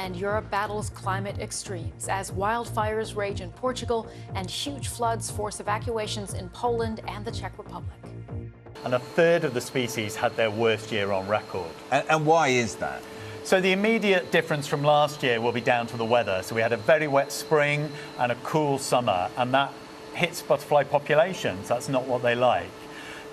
and Europe battles climate extremes as wildfires rage in Portugal and huge floods force evacuations in Poland and the Czech Republic. And a third of the species had their worst year on record. And why is that? So the immediate difference from last year will be down to the weather. So we had a very wet spring and a cool summer, and that hits butterfly populations. That's not what they like.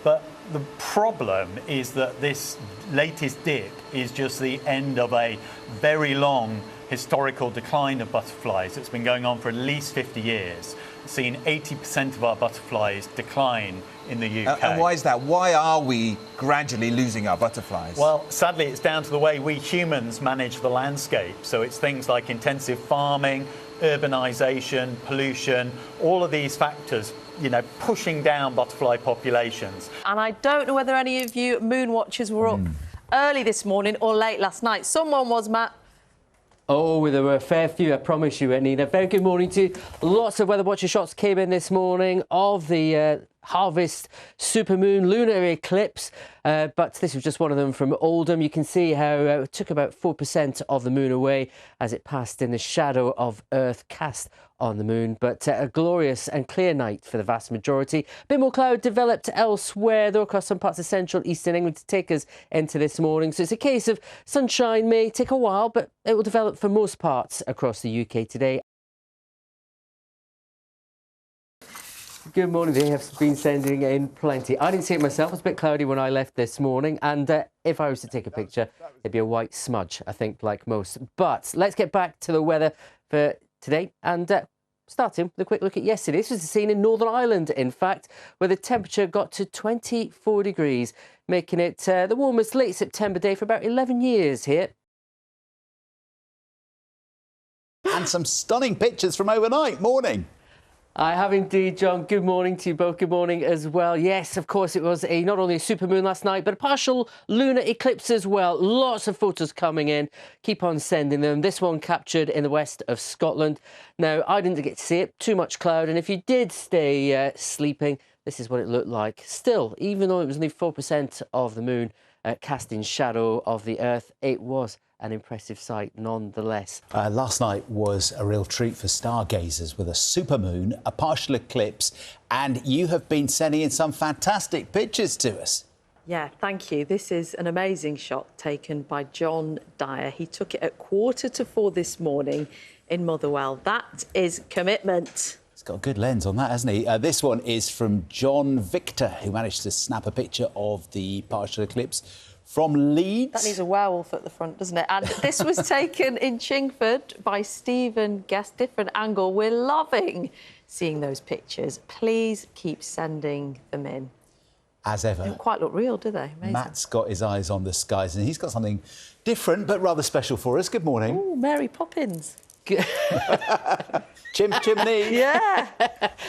But the problem is that this latest dip is just the end of a very long historical decline of butterflies that's been going on for at least 50 years. Seen 80% of our butterflies decline in the UK. And why is that? Why are we gradually losing our butterflies? Well, sadly, it's down to the way we humans manage the landscape. So it's things like intensive farming, urbanisation, pollution, all of these factors, you know, pushing down butterfly populations. And I don't know whether any of you moon watchers were up early this morning or late last night. Someone was, Matt. Oh, there were a fair few, I promise you, Nina. Very good morning to you. Lots of Weather Watcher shots came in this morning of the harvest supermoon lunar eclipse, but this was just one of them from Oldham. You can see how it took about 4% of the moon away as it passed in the shadow of Earth cast on the moon, but a glorious and clear night for the vast majority. A bit more cloud developed elsewhere, though, across some parts of central eastern England to take us into this morning. So it's a case of sunshine may take a while, but it will develop for most parts across the UK today. Good morning. They have been sending in plenty. I didn't see it myself. It was a bit cloudy when I left this morning. And if I was to take a picture, it'd be a white smudge, I think, like most. But let's get back to the weather for today. And starting with a quick look at yesterday. This was the scene in Northern Ireland, in fact, where the temperature got to 24 degrees, making it the warmest late September day for about 11 years here. And some stunning pictures from overnight. Morning. I have indeed, John. Good morning to you both. Good morning as well. Yes, of course, it was not only a supermoon last night, but a partial lunar eclipse as well. Lots of photos coming in. Keep on sending them. This one captured in the west of Scotland. Now, I didn't get to see it. Too much cloud. And if you did stay sleeping, this is what it looked like. Still, even though it was only 4% of the moon casting shadow of the Earth, it was an impressive sight nonetheless. Last night was a real treat for stargazers with a supermoon, a partial eclipse, and you have been sending in some fantastic pictures to us. Yeah, thank you. This is an amazing shot taken by John Dyer. He took it at 4:45 this morning in Motherwell. That is commitment. He's got a good lens on that, hasn't he? This one is from John Victor, who managed to snap a picture of the partial eclipse from Leeds. That needs a werewolf at the front, doesn't it? And this was taken in Chingford by Stephen Guest. Different angle. We're loving seeing those pictures. Please keep sending them in. As ever. They don't quite look real, do they? Amazing. Matt's got his eyes on the skies and he's got something different but rather special for us. Good morning. Oh, Mary Poppins. Chimney. Yeah.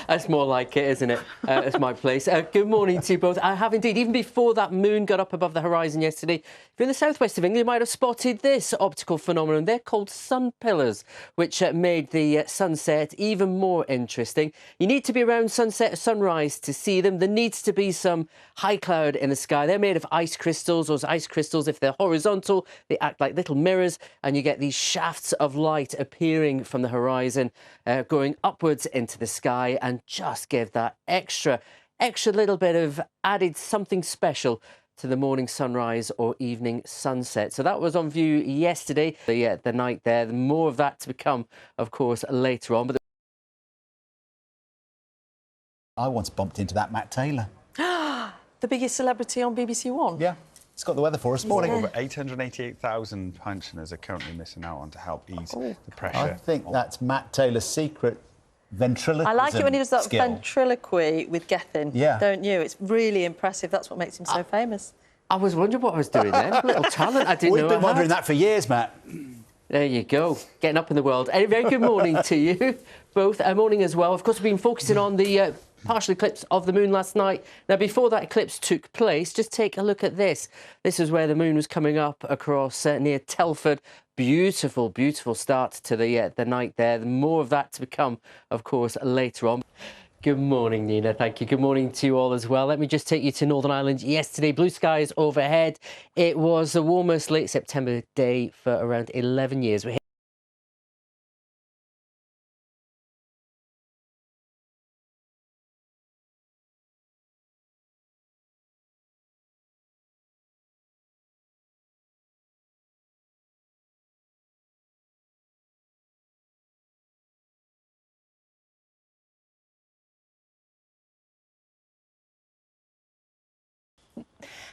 That's more like it, isn't it? It's my place. Good morning to you both. I have indeed. Even before that moon got up above the horizon yesterday, if you're in the southwest of England, you might have spotted this optical phenomenon. They're called sun pillars, which made the sunset even more interesting. You need to be around sunset or sunrise to see them. There needs to be some high cloud in the sky. They're made of ice crystals. Those ice crystals, if they're horizontal, they act like little mirrors, and you get these shafts of light appearing from the horizon, going upwards into the sky, and just give that extra little bit of added something special to the morning sunrise or evening sunset. So that was on view yesterday, the night there. More of that to come, of course, later on. But I once bumped into that Matt Taylor. The biggest celebrity on BBC One? Yeah. It's got the weather for us. Morning. Over 888,000 pensioners are currently missing out on to help ease the pressure. I think that's Matt Taylor's secret ventriloquism. I like it when he does that skill. ventriloquy with Gethin, don't you? It's really impressive. That's what makes him so famous. I was wondering what I was doing then. A little talent I didn't know. We've been wondering that for years, Matt. There you go, getting up in the world. A very good morning to you both. Morning as well. Of course, we've been focusing on the partial eclipse of the moon last night. Now, before that eclipse took place, just take a look at this. This is where the moon was coming up across near Telford. Beautiful, beautiful start to the night there. More of that to come, of course, later on. Good morning, Nina. Thank you. Good morning to you all as well. Let me just take you to Northern Ireland yesterday. Blue skies overhead. It was the warmest late September day for around 11 years.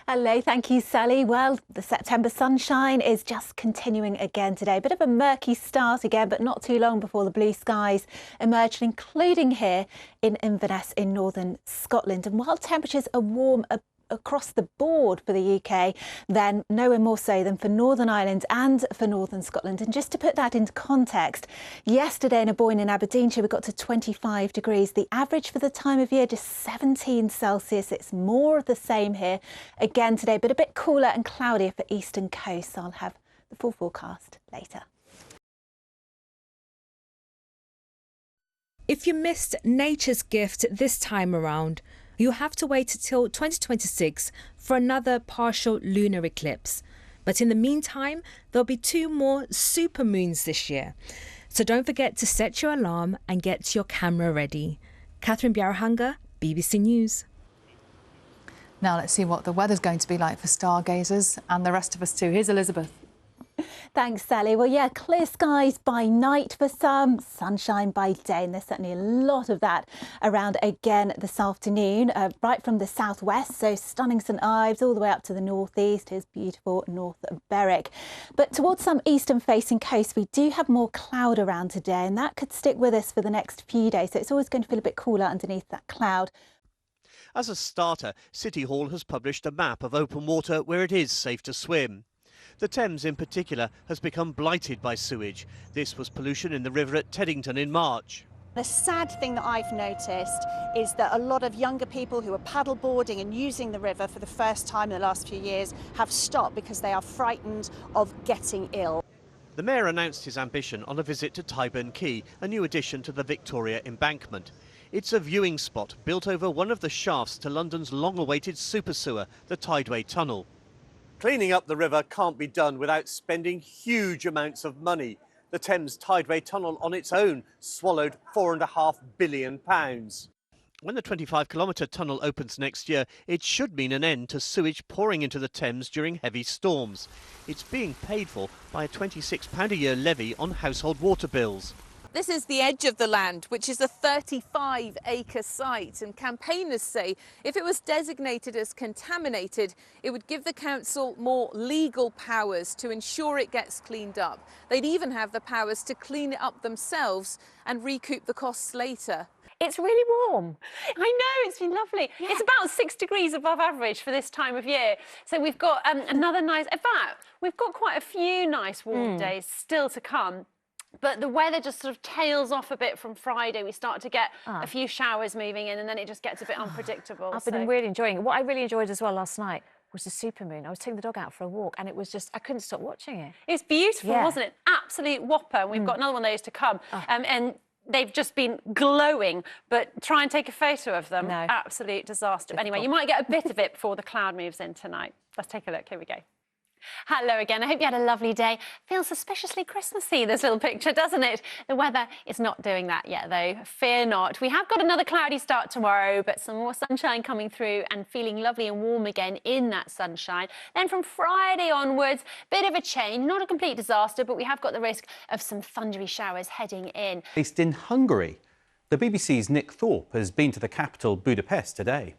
Hello, thank you, Sally. Well, the September sunshine is just continuing again today. A bit of a murky start again, but not too long before the blue skies emerge, including here in Inverness in northern Scotland. And while temperatures are warm across the board for the UK, then nowhere more so than for Northern Ireland and for northern Scotland. And just to put that into context, yesterday in Aboyne in Aberdeenshire we got to 25 degrees. The average for the time of year just 17 Celsius. It's more of the same here again today, but a bit cooler and cloudier for eastern coasts. I'll have the full forecast later. If you missed nature's gift this time around, you'll have to wait until 2026 for another partial lunar eclipse. But in the meantime, there'll be 2 more supermoons this year. So don't forget to set your alarm and get your camera ready. Catherine Bjarhanger, BBC News. Now let's see what the weather's going to be like for stargazers and the rest of us too. Here's Elizabeth. Thanks, Sally. Well, yeah, clear skies by night for some, sunshine by day, and there's certainly a lot of that around again this afternoon, right from the southwest, so stunning St Ives all the way up to the northeast. Here's beautiful North Berwick. But towards some eastern-facing coasts, we do have more cloud around today, and that could stick with us for the next few days, so it's always going to feel a bit cooler underneath that cloud. As a starter, City Hall has published a map of open water where it is safe to swim. The Thames in particular has become blighted by sewage. This was pollution in the river at Teddington in March. The sad thing that I've noticed is that a lot of younger people who are paddleboarding and using the river for the first time in the last few years have stopped because they are frightened of getting ill. The Mayor announced his ambition on a visit to Tyburn Quay, a new addition to the Victoria Embankment. It's a viewing spot built over one of the shafts to London's long-awaited super sewer, the Tideway Tunnel. Cleaning up the river can't be done without spending huge amounts of money. The Thames Tideway Tunnel on its own swallowed £4.5 billion. When the 25-kilometre tunnel opens next year, it should mean an end to sewage pouring into the Thames during heavy storms. It's being paid for by a £26 a year levy on household water bills. This is the edge of the land, which is a 35-acre site, and campaigners say if it was designated as contaminated, it would give the council more legal powers to ensure it gets cleaned up. They'd even have the powers to clean it up themselves and recoup the costs later. It's really warm. I know, it's been lovely. Yeah. It's about 6 degrees above average for this time of year. So we've got another nice, in fact, we've got quite a few nice warm days still to come. But the weather just sort of tails off a bit from Friday. We start to get a few showers moving in, and then it just gets a bit unpredictable. I've been really enjoying it. What I really enjoyed as well last night was the supermoon. I was taking the dog out for a walk, and it was just, I couldn't stop watching it. It was beautiful, wasn't it? Absolute whopper. And we've got another one of those to come. And they've just been glowing, but try and take a photo of them. No. Absolute disaster. But anyway, you might get a bit of it before the cloud moves in tonight. Let's take a look. Here we go. Hello again. I hope you had a lovely day. Feels suspiciously Christmassy, this little picture, doesn't it? The weather is not doing that yet, though. Fear not. We have got another cloudy start tomorrow, but some more sunshine coming through and feeling lovely and warm again in that sunshine. Then from Friday onwards, bit of a change. Not a complete disaster, but we have got the risk of some thundery showers heading in. Based in Hungary, the BBC's Nick Thorpe has been to the capital, Budapest, today.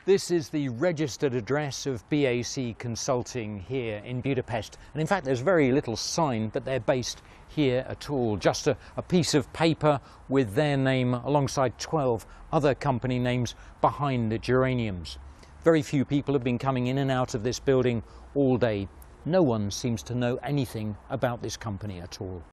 This is the registered address of BAC Consulting here in Budapest. And in fact, there's very little sign that they're based here at all. Just a piece of paper with their name alongside 12 other company names behind the geraniums. Very few people have been coming in and out of this building all day. No one seems to know anything about this company at all.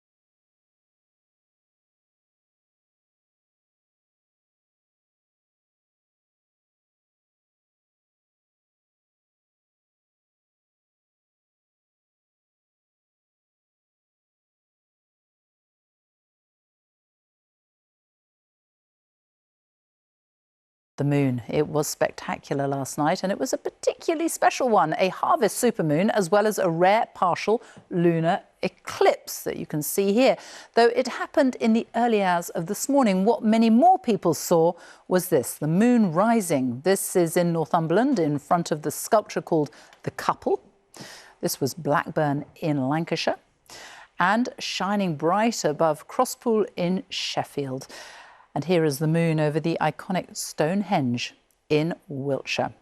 The moon. It was spectacular last night, and it was a particularly special one, a harvest supermoon, as well as a rare partial lunar eclipse that you can see here. Though it happened in the early hours of this morning, what many more people saw was this, the moon rising. This is in Northumberland, in front of the sculpture called The Couple. This was Blackburn in Lancashire, and shining bright above Crosspool in Sheffield. And here is the moon over the iconic Stonehenge in Wiltshire.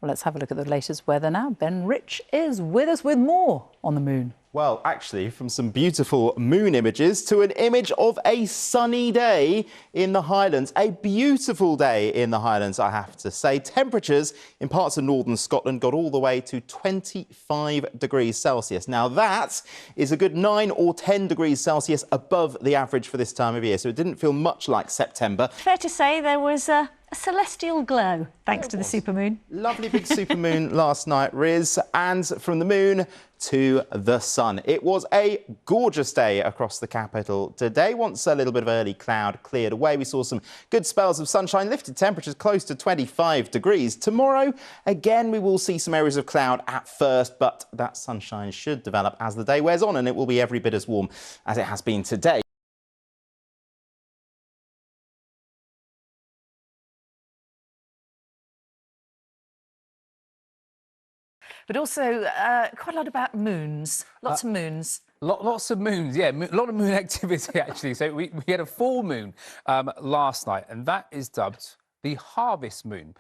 Well, let's have a look at the latest weather now. Ben Rich is with us with more on the moon. Well, actually, from some beautiful moon images to an image of a sunny day in the Highlands. A beautiful day in the Highlands, I have to say. Temperatures in parts of northern Scotland got all the way to 25 degrees Celsius. Now, that is a good 9 or 10 degrees Celsius above the average for this time of year, so it didn't feel much like September. Fair to say there was a celestial glow thanks to the supermoon. Lovely big supermoon last night, Riz, and from the moon to the sun. It was a gorgeous day across the capital today. Once a little bit of early cloud cleared away, we saw some good spells of sunshine, lifted temperatures close to 25 degrees. Tomorrow, again, we will see some areas of cloud at first, but that sunshine should develop as the day wears on, and it will be every bit as warm as it has been today. But also quite a lot about moons, lots of moons. Lots of moons, yeah, a lot of moon activity actually. So we had a full moon last night, and that is dubbed the harvest moon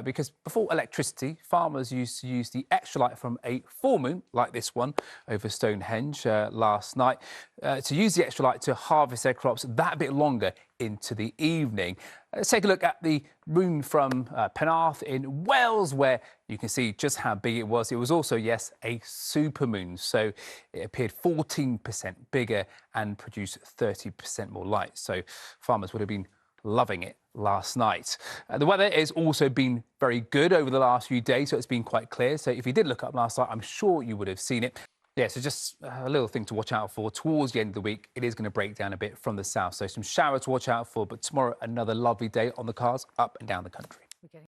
because before electricity, farmers used to use the extra light from a full moon, like this one over Stonehenge last night, to use the extra light to harvest their crops that bit longer into the evening. Let's take a look at the moon from Penarth in Wales, where you can see just how big it was. It was also, yes, a supermoon, so it appeared 14% bigger and produced 30% more light. So farmers would have been loving it last night. The weather has also been very good over the last few days, so it's been quite clear. So if you did look up last night, I'm sure you would have seen it. Yeah, so just a little thing to watch out for. Towards the end of the week, it is going to break down a bit from the south. So some showers to watch out for, but tomorrow, another lovely day on the cards up and down the country.